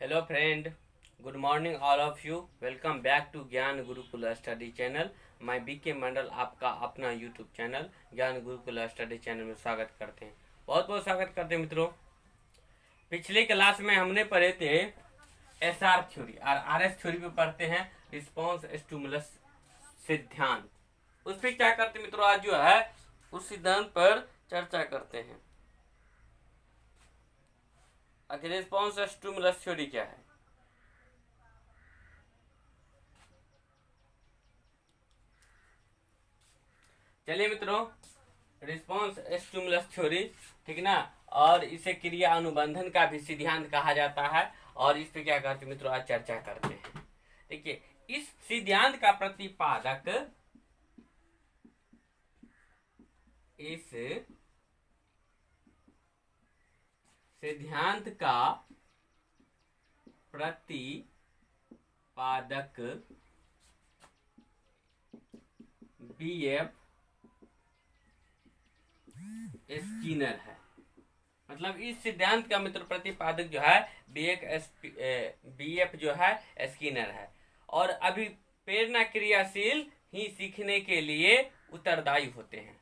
Hello friend, good morning all of you. Welcome back to Gyan Gurukul study channel. मैं BK Mandal आपका अपना YouTube channel ज्ञान Gurukul study channel में स्वागत करते हैं। बहुत बहुत स्वागत करते हैं मित्रों। पिछले क्लास में हमने पढ़े थे एसआर थ्योरी और आरएस थ्योरी पे पढ़ते हैं रिस्पॉन्स स्टिमुलस सिद्धांत। उस पर क्या करते हैं मित्रों, आज जो है उस सिद्धांत पर चर्चा करते हैं। आखिर रिस्पॉन्स स्टिमुलस थ्योरी क्या है? चलिए मित्रों, रिस्पॉन्स स्टिमुलस थ्योरी, ठीक ना, और इसे क्रिया अनुबंधन का भी सिद्धांत कहा जाता है। और इस पे क्या करते हैं मित्रों, आज चर्चा करते हैं। देखिए, इस सिद्धांत का प्रतिपादक, इस सिद्धांत का प्रतिपादक बीएफ स्किनर है। मतलब इस सिद्धांत का मित्र प्रतिपादक जो है बीएफ जो है स्किनर है। और अभी प्रेरणा क्रियाशील ही सीखने के लिए उत्तरदायी होते हैं।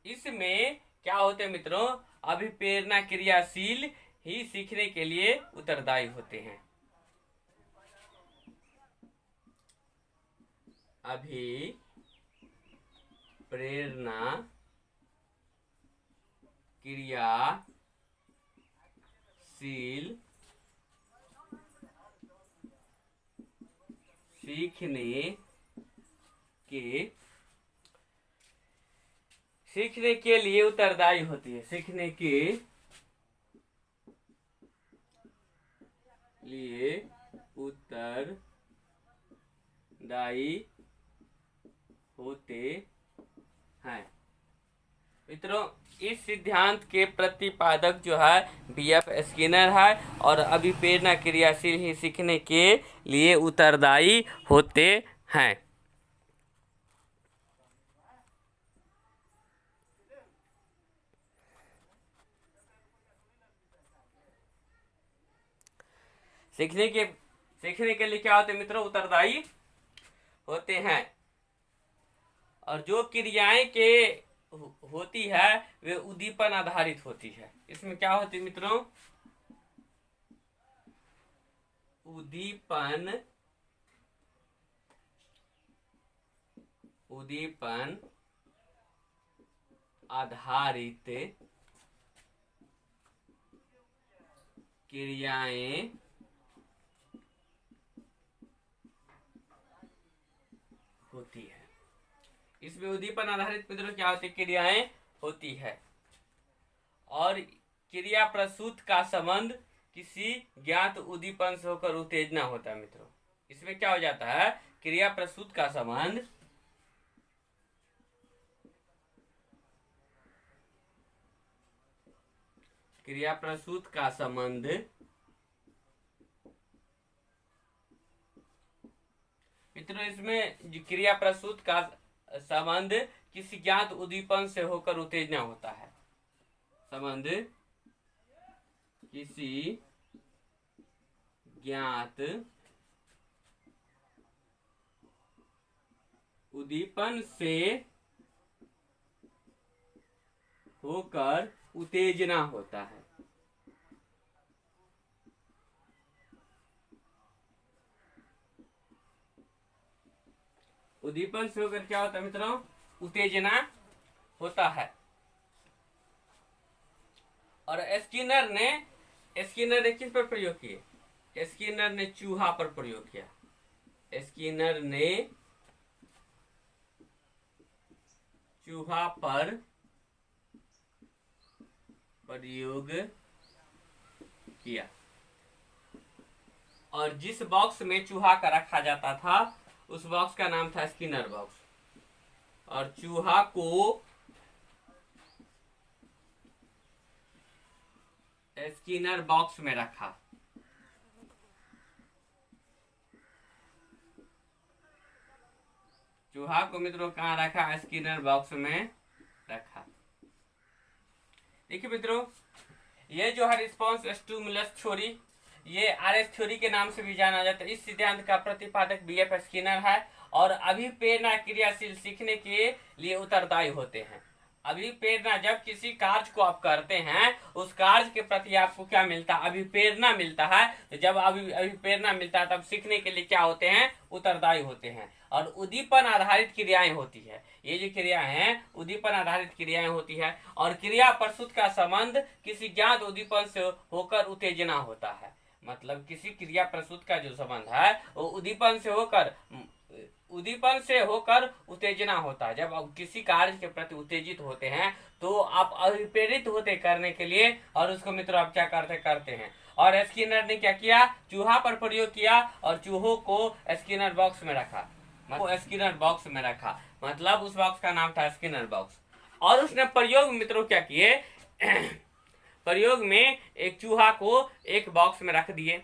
इसमें क्या होते हैं मित्रों, अभी प्रेरणा क्रियाशील ही सीखने के लिए उत्तरदायी होते हैं। अभी प्रेरणा क्रियाशील सीखने के लिए उत्तरदायी होती है। सीखने के लिए उत्तरदायी होते हैं। मित्रों, इस सिद्धांत के प्रतिपादक जो है बीएफ स्किनर है और अभी प्रेरणा क्रियाशील ही सीखने के लिए उत्तरदायी होते हैं। सीखने के लिए क्या होते हैं मित्रों, उत्तरदायी होते हैं। और जो क्रियाएं के होती है वे उद्दीपन आधारित होती है। इसमें क्या होती है मित्रों, उद्दीपन आधारित क्रियाएं होती है। इसमें उद्दीपन आधारित मित्रों क्या होती है, क्रियाएं होती है। और क्रिया प्रसूत का संबंध किसी ज्ञात उद्दीपन से होकर उत्तेजना होता है मित्रों। इसमें क्या हो जाता है, क्रिया प्रसूत का संबंध मित्रों, इसमें क्रिया प्रसूत का संबंध किसी ज्ञात उद्दीपन से होकर उत्तेजना होता है। संबंध किसी ज्ञात उद्दीपन से होकर उत्तेजना होता है। उद्दीपन से होकर क्या होता है मित्रों, उत्तेजना होता है। और स्किनर ने किस पर प्रयोग किए? स्किनर ने चूहा पर प्रयोग किया। स्किनर ने चूहा पर प्रयोग किया। और जिस बॉक्स में चूहा का रखा जाता था उस बॉक्स का नाम था स्किनर बॉक्स। और चूहा को स्किनर बॉक्स में रखा। चूहा को मित्रों कहाँ रखा, स्किनर बॉक्स में रखा। देखिए मित्रों, ये जो है रिस्पॉन्स स्टिमुलस थ्योरी, ये आरएस थ्योरी के नाम से भी जाना जाता है। इस सिद्धांत का प्रतिपादक बीएफ स्किनर है और अभिप्रेरणा क्रियाशील सीखने के लिए उत्तरदायी होते हैं। अभिप्रेरणा, जब किसी कार्य को आप करते हैं उस कार्य के प्रति आपको क्या मिलता है? अभिप्रेरणा मिलता है। तो जब अभिप्रेरणा मिलता है तब सीखने के लिए क्या होते हैं? उत्तरदायी होते हैं। और उद्दीपन आधारित क्रियाएं होती है। ये जो क्रियाएं हैं उद्दीपन आधारित क्रियाएं होती है। और क्रिया प्रस्तुत का संबंध किसी ज्ञात उद्दीपन से होकर उत्तेजना होता है। मतलब किसी क्रिया प्रस्तुत का जो संबंध है वो उद्दीपन से होकर उत्तेजना होता है। जब आप किसी कार्य के प्रति उत्तेजित होते हैं तो आप अभिप्रेरित होते करने के लिए, और उसको मित्रों आप क्या करते हैं। और स्किनर ने क्या किया? चूहा पर प्रयोग किया और चूहों को स्किनर बॉक्स में रखा। स्किनर बॉक्स में रखा मतलब उस बॉक्स का नाम था स्किनर बॉक्स। और उसने प्रयोग मित्रों क्या किए? प्रयोग में एक चूहा को एक बॉक्स में रख दिए,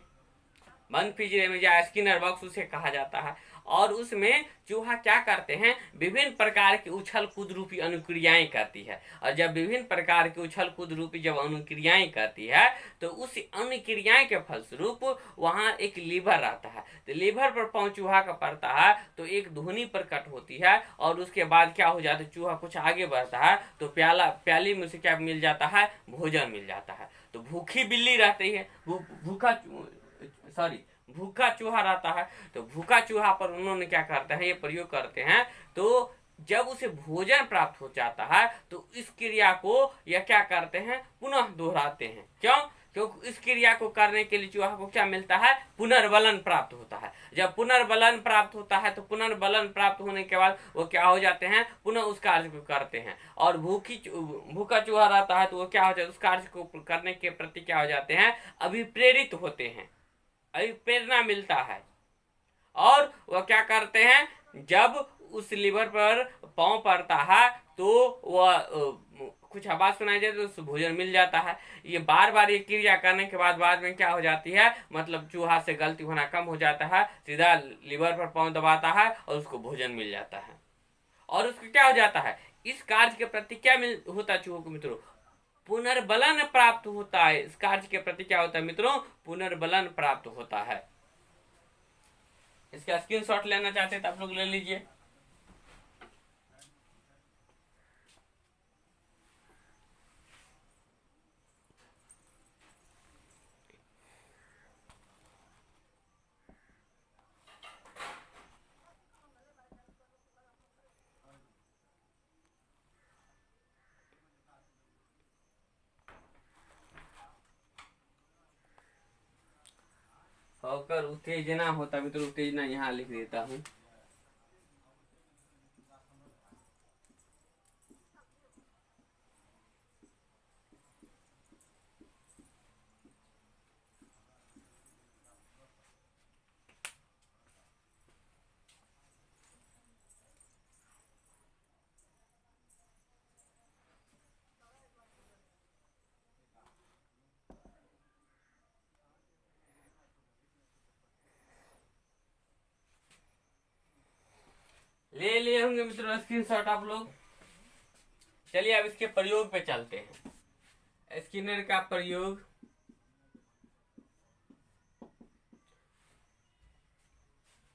बंद पिंजरे में, या स्किनर बॉक्स उसे कहा जाता है। और उसमें चूहा क्या करते हैं? विभिन्न प्रकार की उछल कूद रूपी अनुक्रियाएं करती है। और जब विभिन्न प्रकार की उछल कूद रूपी जब अनुक्रियाएं करती है तो उस अनुक्रियाएं के फलस्वरूप वहां एक लीवर आता है। तो लीवर पर पांव चूहा का पड़ता है तो एक ध्वनि प्रकट होती है। और उसके बाद क्या हो जाता है? चूहा कुछ आगे बढ़ता है तो प्याली में उसे क्या मिल जाता है? भोजन मिल जाता है। तो भूखी बिल्ली रहती है, भूखा चूहा रहता है। तो भूखा चूहा पर उन्होंने क्या करते हैं? ये प्रयोग करते हैं। तो जब उसे भोजन प्राप्त हो जाता है तो इस क्रिया को यह क्या करते हैं? पुनः दोहराते हैं। क्यों? क्योंकि इस क्रिया को करने के लिए चूहा को क्या मिलता है? पुनर्बलन प्राप्त होता है। जब पुनर्बलन प्राप्त होता है तो पुनर्बलन प्राप्त होने के बाद वो क्या हो जाते हैं? पुनः उस कार्य को करते हैं। और भूखा चूहा रहता है तो वो क्या हो जाता है? उस कार्य को करने के प्रति क्या हो जाते हैं? अभिप्रेरित होते हैं, प्रेरणा मिलता है। और वह क्या करते हैं? जब उस लीवर पर पांव पड़ता है तो वह कुछ आवाज सुनाई देती है तो भोजन मिल जाता है। ये बार बार ये क्रिया करने के बाद में क्या हो जाती है? मतलब चूहा से गलती होना कम हो जाता है, सीधा लीवर पर पांव दबाता है और उसको भोजन मिल जाता है। और उसको क्या हो जाता है? इस कार्य के प्रति क्या होता है चूहों को मित्रों? पुनर्बलन प्राप्त होता है। इस कार्य के प्रति क्या होता है मित्रों? पुनर्बलन प्राप्त होता है। इसका स्क्रीनशॉट लेना चाहते हैं तो आप लोग ले लीजिए। होकर उत्तेजना होता मित्रों, उत्तेजना यहाँ लिख देता हूँ। ले लिए होंगे मित्रों स्क्रीनशॉट आप लोग। चलिए अब इसके प्रयोग पे चलते हैं। स्किनर का प्रयोग।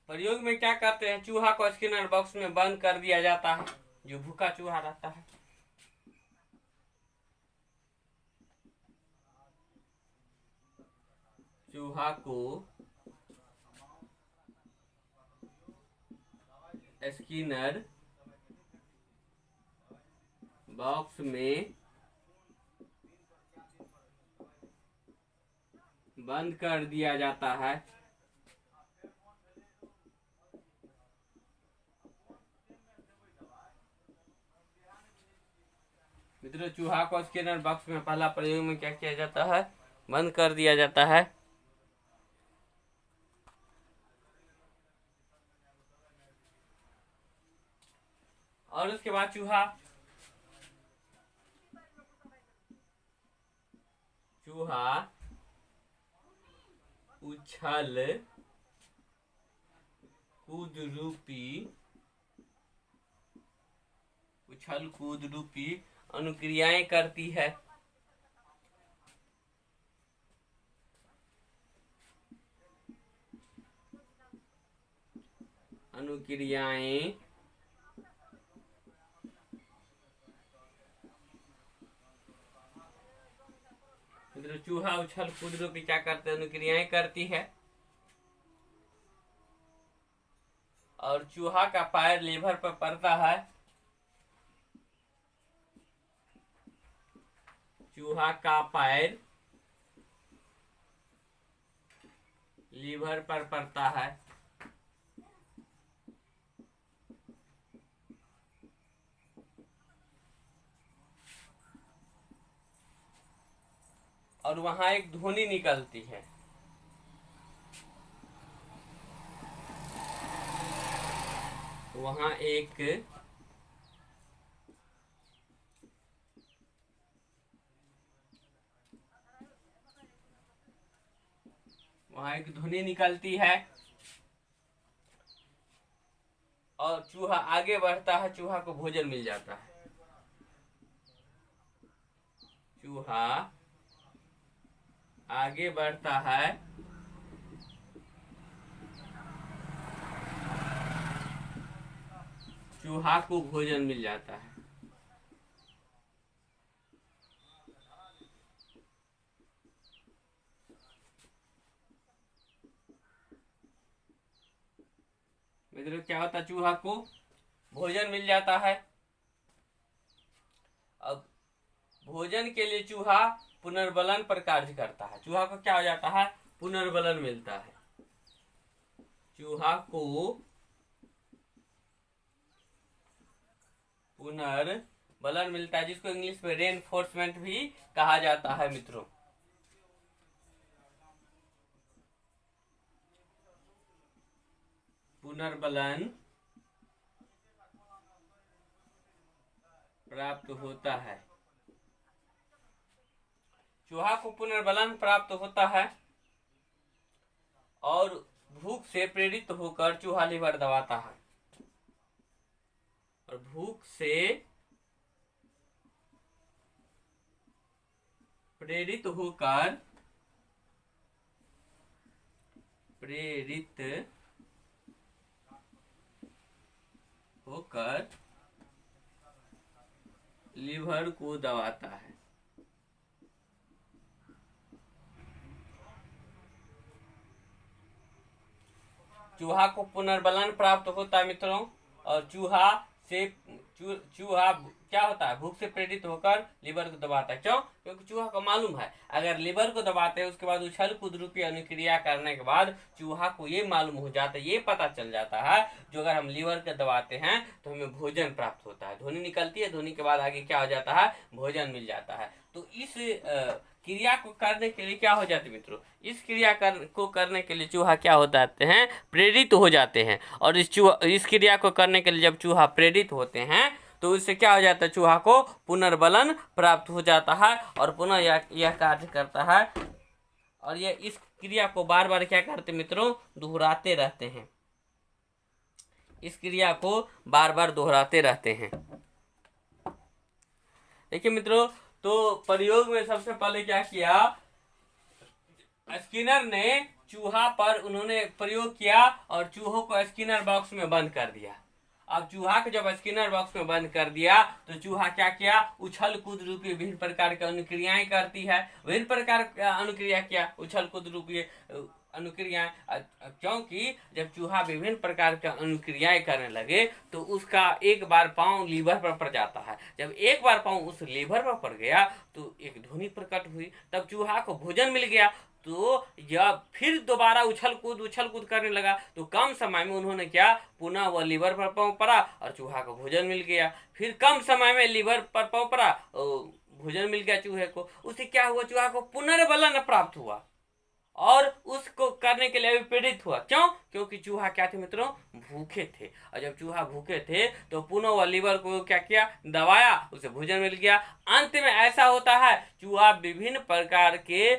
प्रयोग में क्या करते हैं? चूहा को स्किनर बॉक्स में बंद कर दिया जाता है, जो भूखा चूहा रहता है। चूहा को स्किनर बॉक्स में बंद कर दिया जाता है। मित्रों चूहा को स्किनर बॉक्स में पहला प्रयोग में क्या किया जाता है? बंद कर दिया जाता है। और उसके बाद चूहा उछल कूद रूपी अनुक्रियाएं करती है। अनुक्रियाएं मतलब चूहा उछल कूद रूपी क्या करते हैं, अनुक्रियाएं करती है। और चूहा का पैर लीवर पर पड़ता है। चूहा का पैर लीवर पर पड़ता है। और वहां एक ध्वनि निकलती है। वहां एक ध्वनि निकलती है और चूहा आगे बढ़ता है, चूहा को भोजन मिल जाता है। चूहा आगे बढ़ता है, चूहा को भोजन मिल जाता है। मित्रों क्या होता है, चूहा को भोजन मिल जाता है। अब भोजन के लिए चूहा पुनर्बलन पर कार्य करता है। चूहा को क्या हो जाता है, पुनर्बलन मिलता है। चूहा को पुनर्बलन मिलता है, जिसको इंग्लिश में रेनफोर्समेंट भी कहा जाता है। मित्रों पुनर्बलन प्राप्त होता है। चूहा को पुनर्बलन प्राप्त होता है और भूख से प्रेरित होकर चूहा लीवर दबाता है। और भूख से प्रेरित होकर लीवर को दबाता है। चूहा को पुनर्बलन प्राप्त होता है मित्रों, और चूहा क्या होता है, भूख से प्रेरित होकर लीवर को दबाता है। क्यों? क्योंकि चूहा को मालूम है अगर लीवर को दबाते हैं उसके बाद उछल कूद रूपी अनुक्रिया करने के बाद चूहा को ये मालूम हो जाता है, ये पता चल जाता है जो अगर हम लीवर को दबाते हैं तो हमें भोजन प्राप्त होता है। ध्वनि निकलती है, ध्वनि के बाद आगे क्या हो जाता है, भोजन मिल जाता है। तो इस क्रिया को करने के लिए क्या हो जाते हैं मित्रों, इस क्रिया को करने के लिए चूहा क्या हो जाते हैं, प्रेरित हो जाते हैं। और इस क्रिया को करने के लिए जब चूहा प्रेरित होते हैं तो इससे क्या हो जाता है, चूहा को पुनर्बलन प्राप्त हो जाता है और पुनः यह कार्य करता है। और यह इस क्रिया को बार बार क्या करते मित्रों, दोहराते रहते हैं। इस क्रिया को बार बार दोहराते रहते हैं। देखिए मित्रों, तो प्रयोग में सबसे पहले क्या किया, स्किनर ने चूहा पर उन्होंने प्रयोग किया और चूहों को स्किनर बॉक्स में बंद कर दिया। अब चूहा को जब स्किनर बॉक्स में बंद कर दिया तो चूहा क्या किया, उछल कूद रूपी विभिन्न प्रकार की अनुक्रियाएं करती है। विभिन्न प्रकार की अनुक्रिया क्या, उछल कूद रूपी अनुक्रियाएं, क्योंकि जब चूहा विभिन्न प्रकार की अनुक्रियाएं करने लगे तो उसका एक बार पांव लीवर पर पड़ जाता है। जब एक बार पांव उस लीवर पर पड़ गया तो एक ध्वनि प्रकट हुई, तब चूहा को भोजन मिल गया। तो यह फिर दोबारा उछल कूद करने लगा। तो कम समय में उन्होंने क्या, पुनः वह लीवर पर पांव पड़ा और चूहा को भोजन मिल गया। फिर कम समय में लीवर पर पांव पड़ा, भोजन मिल गया चूहे को। उससे क्या हुआ, चूहा को पुनर्बलन प्राप्त हुआ और उसको करने के लिए भी प्रेरित हुआ। क्यों? क्योंकि चूहा क्या थे मित्रों, भूखे थे। और जब चूहा भूखे थे तो पुनः वह लीवर को क्या किया, दबाया, उसे भोजन मिल गया। अंत में ऐसा होता है, चूहा विभिन्न प्रकार के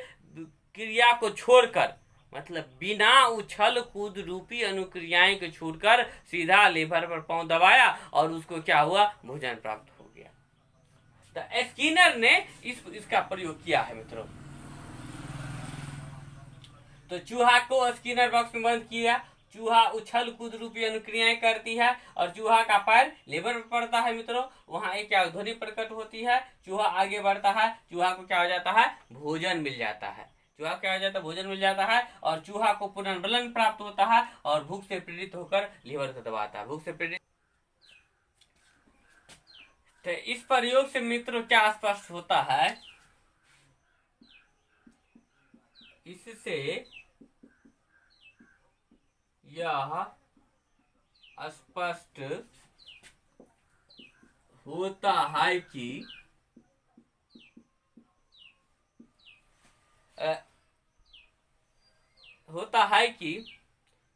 क्रिया को छोड़कर, मतलब बिना उछल कूद रूपी अनुक्रियाएं को छोड़कर सीधा लीवर पर पांव दबाया और उसको क्या हुआ, भोजन प्राप्त हो गया। तो स्किनर ने इसका प्रयोग किया है मित्रों। तो चूहा को स्किनर बॉक्स में बंद किया चूहा उछल कूद रूपी अनुक्रियाएं करती है और चूहा का पैर लेबर पर पड़ता है मित्रों, वहां एक क्या ध्वनि प्रकट होती है, चूहा आगे बढ़ता है, चूहा को क्या हो जाता है, भोजन मिल जाता है, चूहा क्या हो जाता है, भोजन मिल जाता है और चूहा को पुनर्बलन प्राप्त होता है और भूख से प्रेरित होकर लीवर को दबाता है, भूख से प्रेरित। तो इस प्रयोग से मित्रों क्या स्पष्ट होता है, इससे यह स्पष्ट होता है कि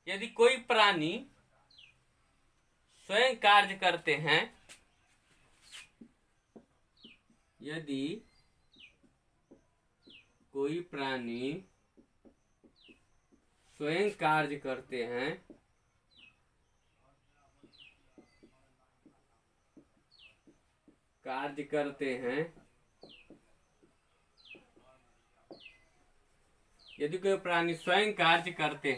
यदि कोई प्राणी स्वयं कार्य करते हैं, यदि कोई प्राणी स्वयं कार्य करते हैं, यदि कोई प्राणी स्वयं कार्य करते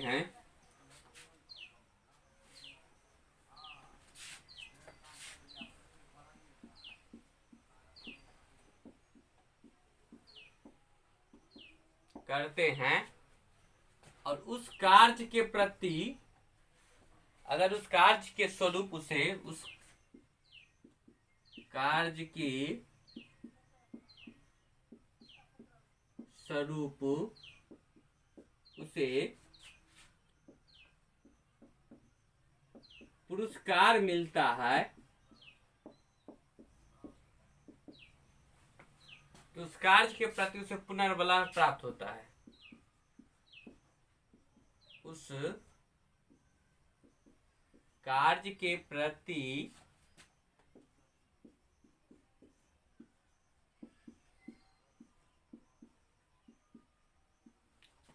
हैं और उस कार्य के प्रति अगर उस कार्य के स्वरूप उसे पुरस्कार मिलता है, तो उस कार्य के प्रति उसे पुनर्बलन प्राप्त होता है, उस कार्य के प्रति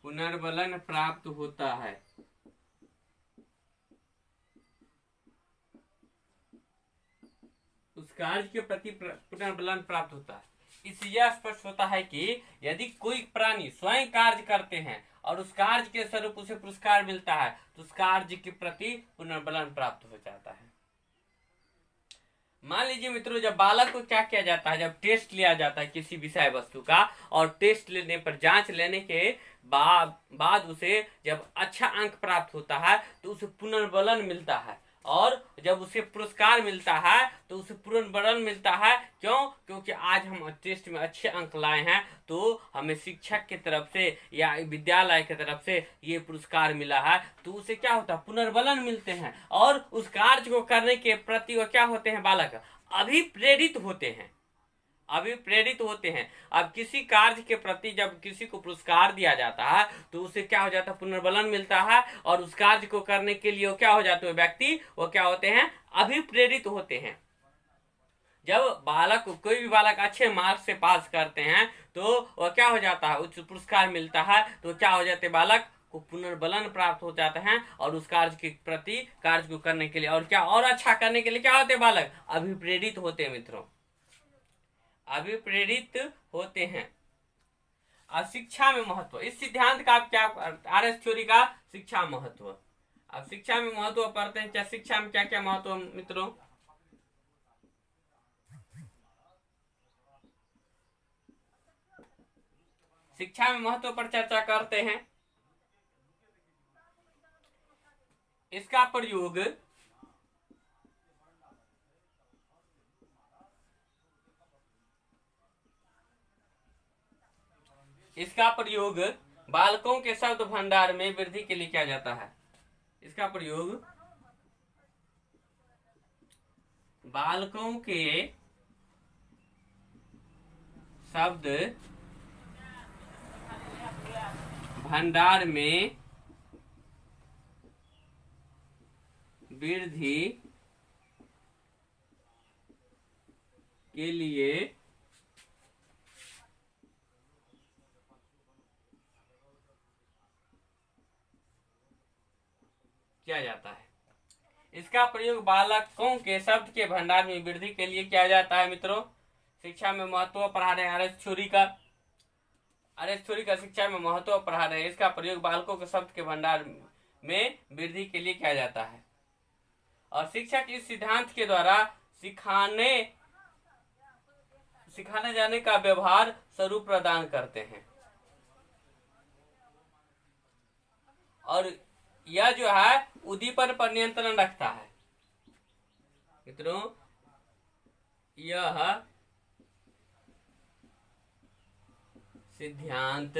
पुनर्बलन प्राप्त होता है, उस कार्य के प्रति पुनर्बलन प्राप्त होता है। इससे यह स्पष्ट होता है कि यदि कोई प्राणी स्वयं कार्य करते हैं और उस कार्य के स्वरूप उसे पुरस्कार मिलता है तो उस कार्य के प्रति पुनर्बलन प्राप्त हो जाता है। मान लीजिए मित्रों, जब बालक को क्या किया जाता है, जब टेस्ट लिया जाता है किसी विषय वस्तु का और टेस्ट लेने पर जांच लेने के बाद उसे जब अच्छा अंक प्राप्त होता है तो उसे पुनर्बलन मिलता है और जब उसे पुरस्कार मिलता है तो उसे पुनर्बलन मिलता है। क्यों? क्योंकि आज हम टेस्ट में अच्छे अंक लाए हैं तो हमें शिक्षक की तरफ से या विद्यालय की तरफ से ये पुरस्कार मिला है, तो उसे क्या होता है, पुनर्बलन मिलते हैं और उस कार्य को करने के प्रति वो क्या होते हैं, बालक अभिप्रेरित होते हैं। अब किसी कार्य के प्रति जब किसी को पुरस्कार दिया जाता है तो उसे क्या हो जाता है, पुनर्बलन मिलता है और उस कार्य को करने के लिए वो क्या हो जाते हैं, व्यक्ति वो क्या होते हैं, अभिप्रेरित होते हैं। जब कोई भी बालक अच्छे मार्क्स से पास करते हैं तो वह क्या हो जाता है, उच्च पुरस्कार मिलता है तो क्या हो जाते हैं, बालक को पुनर्बलन प्राप्त हो जाते हैं और उस कार्य के प्रति कार्य को करने के लिए और क्या और अच्छा करने के लिए क्या होते हैं, बालक अभिप्रेरित होते हैं मित्रों, अभिप्रेरित होते हैं। अब शिक्षा में महत्व, इस सिद्धांत का आप क्या, आरएस थ्योरी का शिक्षा महत्व। अब शिक्षा में महत्व पढ़ते हैं, क्या शिक्षा में क्या क्या महत्व मित्रों। शिक्षा में महत्व पर चर्चा करते हैं। इसका प्रयोग बालकों के शब्द भंडार में वृद्धि के लिए किया जाता है। इसका प्रयोग बालकों के शब्द भंडार में वृद्धि के लिए किया जाता है। इसका प्रयोग बालकों के शब्द के भंडार में वृद्धि के लिए किया जाता है। मित्रों, शिक्षा में महत्व पढ़ा रहे हैं आरएस थ्योरी का शिक्षा में महत्व पढ़ा रहे हैं। इसका प्रयोग बालकों के शब्द के भंडार में वृद्धि के लिए किया जाता है। और शिक्षक इस सिद्धांत के द्वारा सिखाने जाने का व्यवहार स्वरूप प्रदान करते हैं। और यह जो है उद्दीपन पर नियंत्रण रखता है। मित्रों, यह सिद्धांत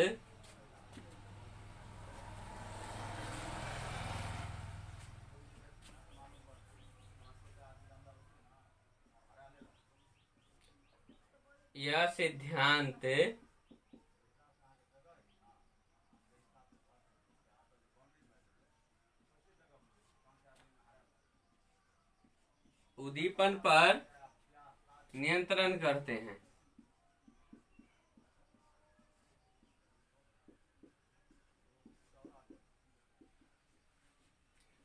उद्दीपन पर नियंत्रण करते हैं।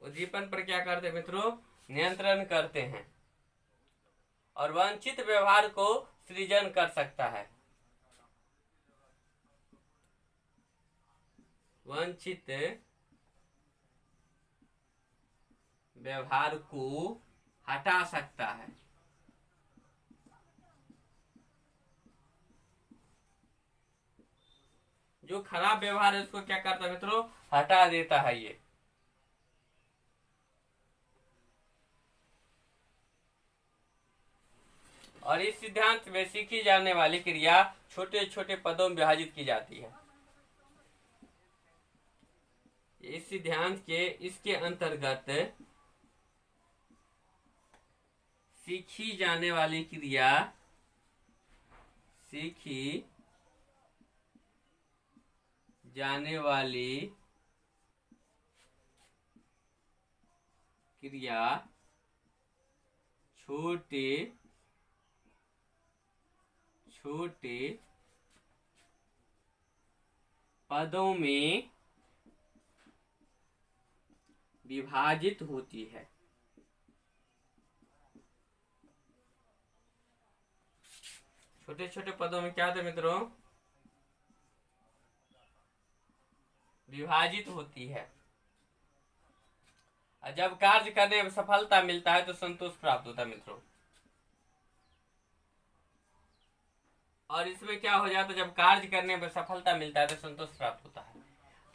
उद्दीपन पर क्या करते हैं मित्रों? नियंत्रण करते हैं और वांछित व्यवहार को सृजन कर सकता है। वांछित व्यवहार को हटा सकता है। जो खराब व्यवहार है उसको क्या करता है मित्रों? हटा देता है ये। और इस सिद्धांत में सीखी जाने वाली क्रिया छोटे छोटे पदों में विभाजित की जाती है। इस सिद्धांत के इसके अंतर्गत सीखी जाने वाली क्रिया छोटे छोटे पदों में विभाजित होती है। छोटे छोटे पदों में क्या होता है मित्रों? विभाजित होती है। जब कार्य करने में सफलता मिलता है तो संतोष प्राप्त होता है मित्रों। और इसमें क्या हो जाता है? जब कार्य करने में सफलता मिलता है तो संतोष प्राप्त होता है।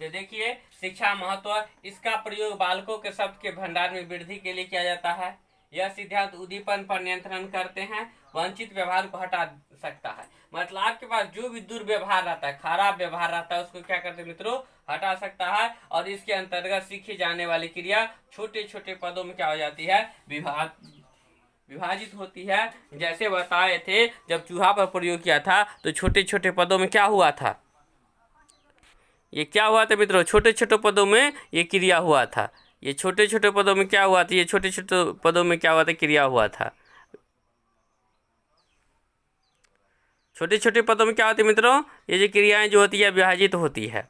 तो देखिए, शिक्षा महत्व, इसका प्रयोग बालकों के शब्द के भंडार में वृद्धि के लिए किया जाता है। यह सिद्धांत उद्दीपन पर नियंत्रण करते हैं, वांछित व्यवहार को हटा सकता है। मतलब आपके पास जो भी दुर्व्यवहार रहता है, खराब व्यवहार रहता है, उसको क्या करते हैं मित्रों? हटा सकता है। और इसके अंतर्गत सीखी जाने वाली क्रिया छोटे छोटे पदों में क्या हो जाती है? विभाजित होती है। जैसे बताए थे, जब चूहा पर प्रयोग किया था तो छोटे छोटे पदों में क्या हुआ था? ये क्या हुआ था मित्रों? छोटे छोटे पदों में ये क्रिया हुआ था। ये छोटे छोटे पदों में क्या हुआ था? ये छोटे छोटे पदों में क्या हुआ था? क्रिया हुआ था। छोटे छोटे पदों में क्या होती है मित्रों? ये जो क्रियाएं जो होती है विभाजित होती है।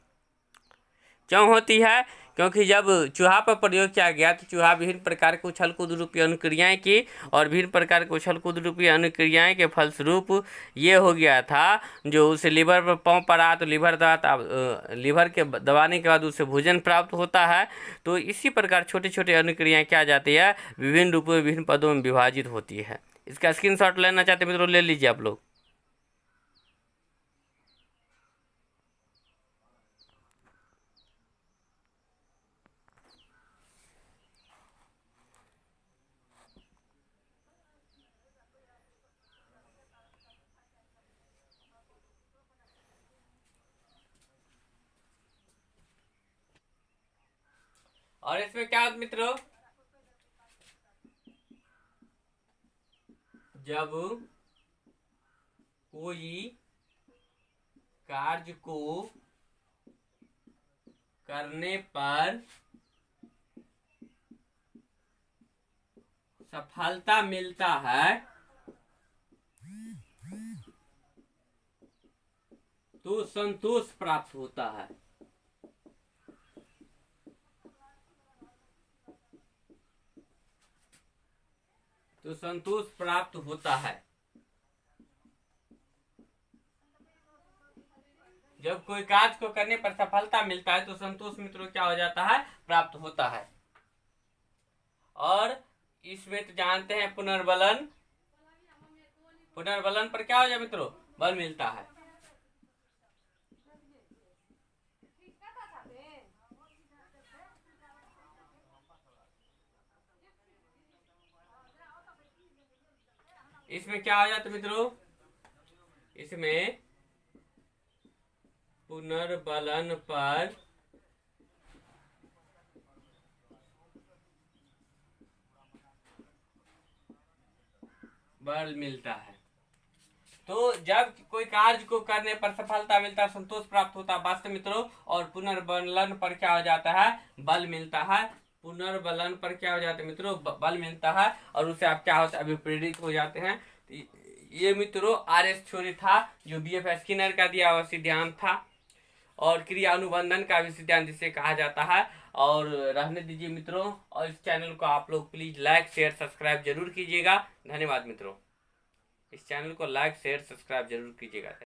क्यों होती है? क्योंकि जब चूहा पर प्रयोग किया गया तो चूहा विभिन्न प्रकार के उछल कूद रूपी अनुक्रियाएं की, और विभिन्न प्रकार के उछल कूद रूपी अनुक्रियाएं के फलस्वरूप ये हो गया था, जो उसे लीवर पर पाँव पड़ा तो लीवर के दबाने के बाद उसे भोजन प्राप्त होता है। तो इसी प्रकार छोटी छोटी अनुक्रियाएं क्या जाती है? विभिन्न रूपों में विभिन्न पदों में विभाजित होती है। इसका स्क्रीनशॉट लेना चाहते मित्रों, ले लीजिए आप लोग। और इसमें क्या होता मित्रों? जब कोई कार्य को करने पर सफलता मिलता है तो संतोष प्राप्त होता है। तो संतोष प्राप्त होता है। जब कोई कार्य को करने पर सफलता मिलता है तो संतोष मित्रों क्या हो जाता है, प्राप्त होता है। और इसमें तो जानते हैं पुनर्बलन, पुनर्बलन पर क्या हो जाए मित्रों, बल मिलता है। इसमें क्या हो जाता है मित्रों, इसमें पुनर्बलन पर बल मिलता है। तो जब कोई कार्य को करने पर सफलता मिलता है, संतोष प्राप्त होता है वास्तव मित्रों, और पुनर्बलन पर क्या हो जाता है, बल मिलता है। पुनर्बलन पर क्या हो जाता है मित्रों, बल मिलता है, और उससे आप क्या होता है, अभिप्रेरित हो जाते हैं। ये मित्रों आर.एस. थ्योरी था, जो बी.एफ. स्किनर का दिया हुआ सिद्धांत था, और क्रिया अनुबंधन का भी सिद्धांत जिसे कहा जाता है। और रहने दीजिए मित्रों, और इस चैनल को आप लोग प्लीज लाइक शेयर सब्सक्राइब जरूर कीजिएगा। धन्यवाद मित्रों, इस चैनल को लाइक शेयर सब्सक्राइब जरूर कीजिएगा।